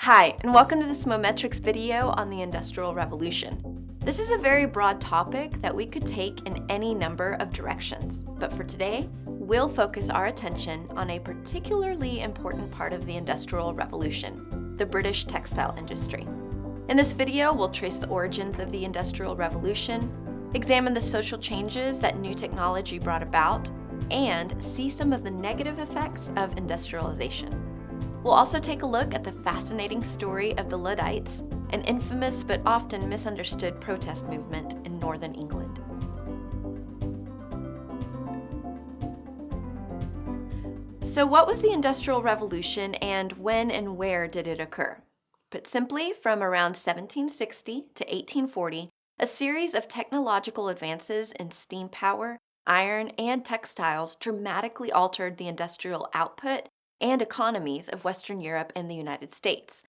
Hi, and welcome to this Mometrix video on the Industrial Revolution. This is a very broad topic that we could take in any number of directions, but for today, we'll focus our attention on a particularly important part of the Industrial Revolution, the British textile industry. In this video, we'll trace the origins of the Industrial Revolution, examine the social changes that new technology brought about, and see some of the negative effects of industrialization. We'll also take a look at the fascinating story of the Luddites, an infamous but often misunderstood protest movement in northern England. So what was the Industrial Revolution and when and where did it occur? Put simply, from around 1760 to 1840, a series of technological advances in steam power, iron, and textiles dramatically altered the industrial output and economies of Western Europe and the United States.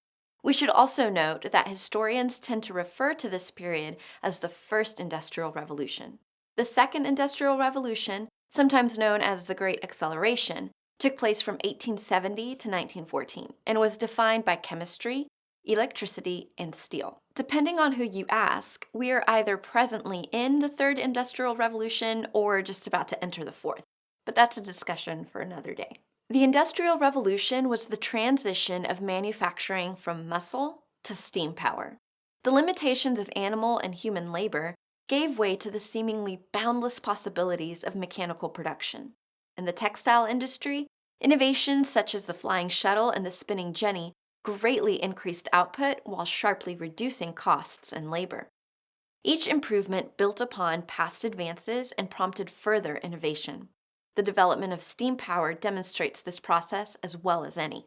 We should also note that historians tend to refer to this period as the First Industrial Revolution. The Second Industrial Revolution, sometimes known as the Great Acceleration, took place from 1870 to 1914 and was defined by chemistry, electricity, and steel. Depending on who you ask, we are either presently in the Third Industrial Revolution or just about to enter the Fourth, but that's a discussion for another day. The Industrial Revolution was the transition of manufacturing from muscle to steam power. The limitations of animal and human labor gave way to the seemingly boundless possibilities of mechanical production. In the textile industry, innovations such as the flying shuttle and the spinning jenny greatly increased output while sharply reducing costs and labor. Each improvement built upon past advances and prompted further innovation. The development of steam power demonstrates this process as well as any.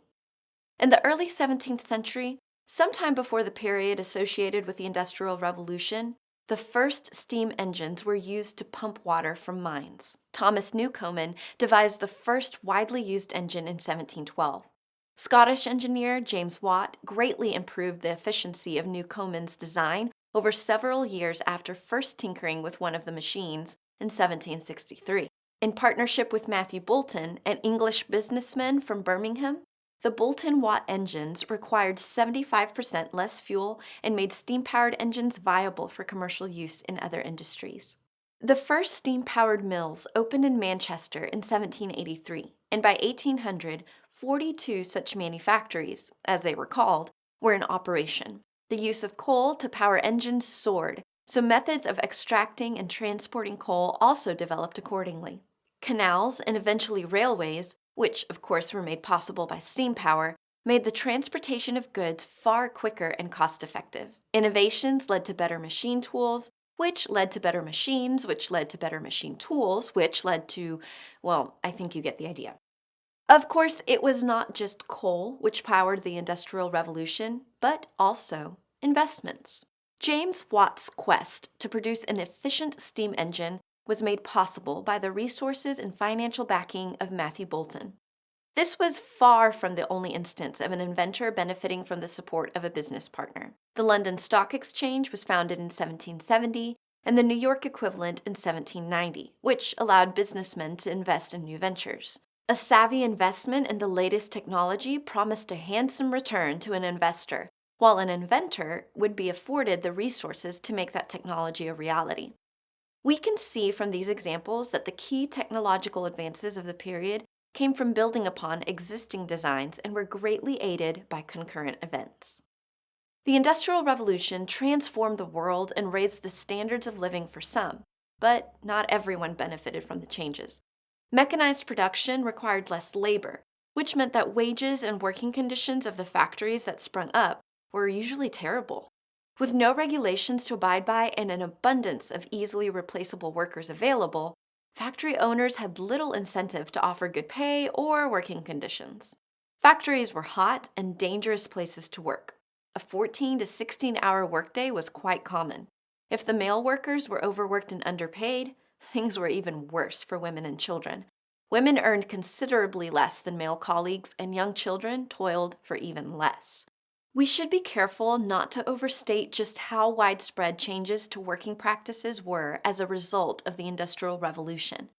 In the early 17th century, sometime before the period associated with the Industrial Revolution, the first steam engines were used to pump water from mines. Thomas Newcomen devised the first widely used engine in 1712. Scottish engineer James Watt greatly improved the efficiency of Newcomen's design over several years after first tinkering with one of the machines in 1763. In partnership with Matthew Boulton, an English businessman from Birmingham, the Boulton-Watt engines required 75% less fuel and made steam-powered engines viable for commercial use in other industries. The first steam-powered mills opened in Manchester in 1783, and by 1800, 42 such manufactories, as they were called, were in operation. The use of coal to power engines soared, so methods of extracting and transporting coal also developed accordingly. Canals and eventually railways, which of course were made possible by steam power, made the transportation of goods far quicker and cost-effective. Innovations led to better machine tools, which led to better machines, which led to better machine tools, which led to, well, I think you get the idea. Of course, it was not just coal which powered the Industrial Revolution, but also investments. James Watt's quest to produce an efficient steam engine was made possible by the resources and financial backing of Matthew Boulton. This was far from the only instance of an inventor benefiting from the support of a business partner. The London Stock Exchange was founded in 1770, and the New York equivalent in 1790, which allowed businessmen to invest in new ventures. A savvy investment in the latest technology promised a handsome return to an investor, while an inventor would be afforded the resources to make that technology a reality. We can see from these examples that the key technological advances of the period came from building upon existing designs and were greatly aided by concurrent events. The Industrial Revolution transformed the world and raised the standards of living for some, but not everyone benefited from the changes. Mechanized production required less labor, which meant that wages and working conditions of the factories that sprung up were usually terrible. With no regulations to abide by and an abundance of easily replaceable workers available, factory owners had little incentive to offer good pay or working conditions. Factories were hot and dangerous places to work. A 14 to 16-hour workday was quite common. If the male workers were overworked and underpaid, things were even worse for women and children. Women earned considerably less than male colleagues, and young children toiled for even less. We should be careful not to overstate just how widespread changes to working practices were as a result of the Industrial Revolution.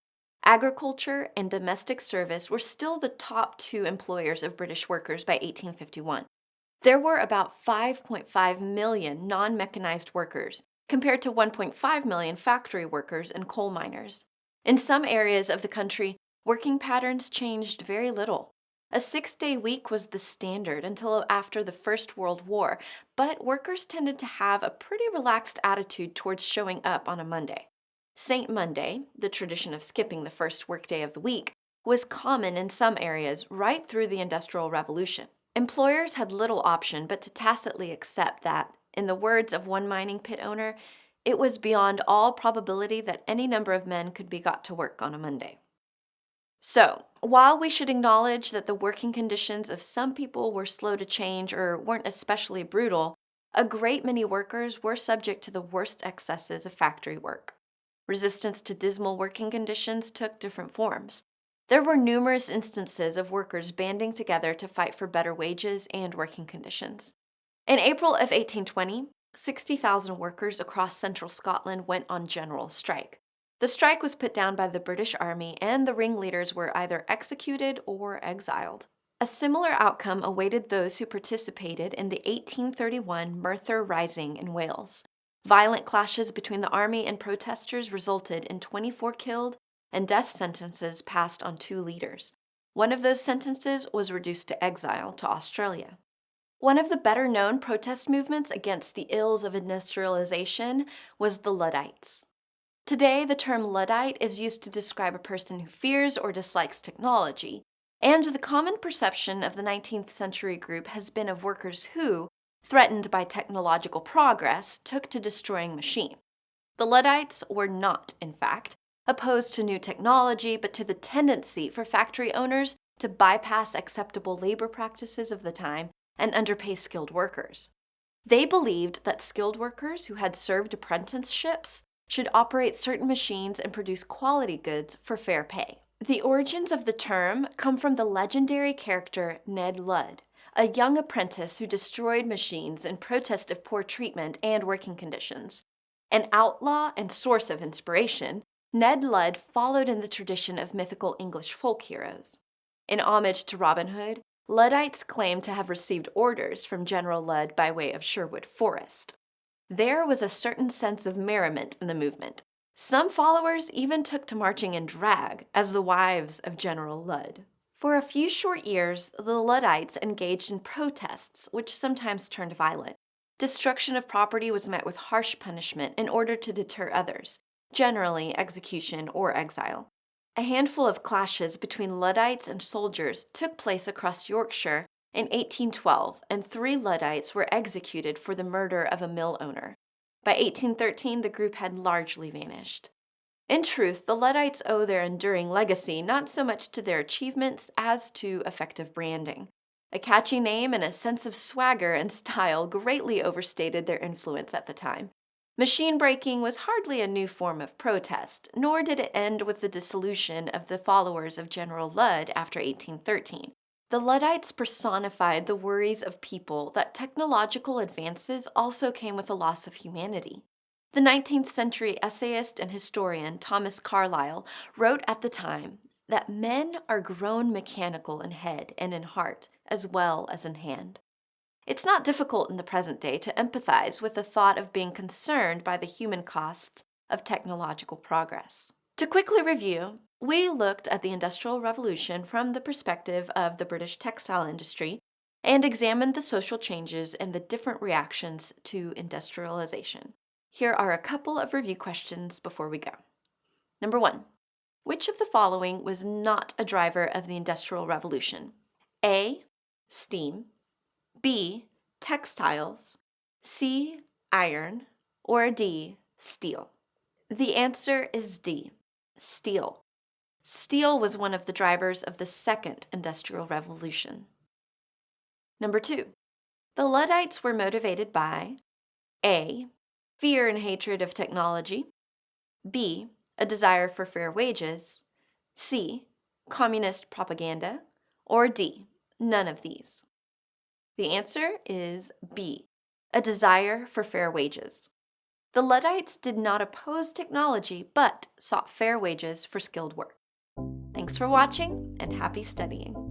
Agriculture and domestic service were still the top two employers of British workers by 1851. There were about 5.5 million non-mechanized workers, compared to 1.5 million factory workers and coal miners. In some areas of the country, working patterns changed very little. A 6-day week was the standard until after the First World War, but workers tended to have a pretty relaxed attitude towards showing up on a Monday. Saint Monday, the tradition of skipping the first workday of the week, was common in some areas right through the Industrial Revolution. Employers had little option but to tacitly accept that, in the words of one mining pit owner, it was beyond all probability that any number of men could be got to work on a Monday. So, while we should acknowledge that the working conditions of some people were slow to change or weren't especially brutal, a great many workers were subject to the worst excesses of factory work. Resistance to dismal working conditions took different forms. There were numerous instances of workers banding together to fight for better wages and working conditions. In April of 1820, 60,000 workers across central Scotland went on general strike. The strike was put down by the British Army, and the ringleaders were either executed or exiled. A similar outcome awaited those who participated in the 1831 Merthyr Rising in Wales. Violent clashes between the army and protesters resulted in 24 killed and death sentences passed on 2 leaders. One of those sentences was reduced to exile to Australia. One of the better-known protest movements against the ills of industrialization was the Luddites. Today, the term Luddite is used to describe a person who fears or dislikes technology, and the common perception of the 19th century group has been of workers who, threatened by technological progress, took to destroying machines. The Luddites were not, in fact, opposed to new technology, but to the tendency for factory owners to bypass acceptable labor practices of the time and underpay skilled workers. They believed that skilled workers who had served apprenticeships should operate certain machines and produce quality goods for fair pay. The origins of the term come from the legendary character Ned Ludd, a young apprentice who destroyed machines in protest of poor treatment and working conditions. An outlaw and source of inspiration, Ned Ludd followed in the tradition of mythical English folk heroes. In homage to Robin Hood, Luddites claim to have received orders from General Ludd by way of Sherwood Forest. There was a certain sense of merriment in the movement. Some followers even took to marching in drag as the wives of General Ludd. For a few short years, the Luddites engaged in protests, which sometimes turned violent. Destruction of property was met with harsh punishment in order to deter others, generally execution or exile. A handful of clashes between Luddites and soldiers took place across Yorkshire in 1812, and 3 Luddites were executed for the murder of a mill owner. By 1813, the group had largely vanished. In truth, the Luddites owe their enduring legacy not so much to their achievements as to effective branding. A catchy name and a sense of swagger and style greatly overstated their influence at the time. Machine breaking was hardly a new form of protest, nor did it end with the dissolution of the followers of General Ludd after 1813. The Luddites personified the worries of people that technological advances also came with a loss of humanity. The 19th century essayist and historian Thomas Carlyle wrote at the time that men are grown mechanical in head and in heart, as well as in hand. It's not difficult in the present day to empathize with the thought of being concerned by the human costs of technological progress. To quickly review, we looked at the Industrial Revolution from the perspective of the British textile industry and examined the social changes and the different reactions to industrialization. Here are a couple of review questions before we go. Number 1. Which of the following was not a driver of the Industrial Revolution? A. Steam. B. Textiles. C. Iron. Or D. Steel. The answer is D. Steel. Steel was one of the drivers of the Second Industrial Revolution. Number 2. The Luddites were motivated by A. Fear and hatred of technology. B. A desire for fair wages. C. Communist propaganda. Or D. None of these. The answer is B. A desire for fair wages. The Luddites did not oppose technology, but sought fair wages for skilled work. Thanks for watching, and happy studying.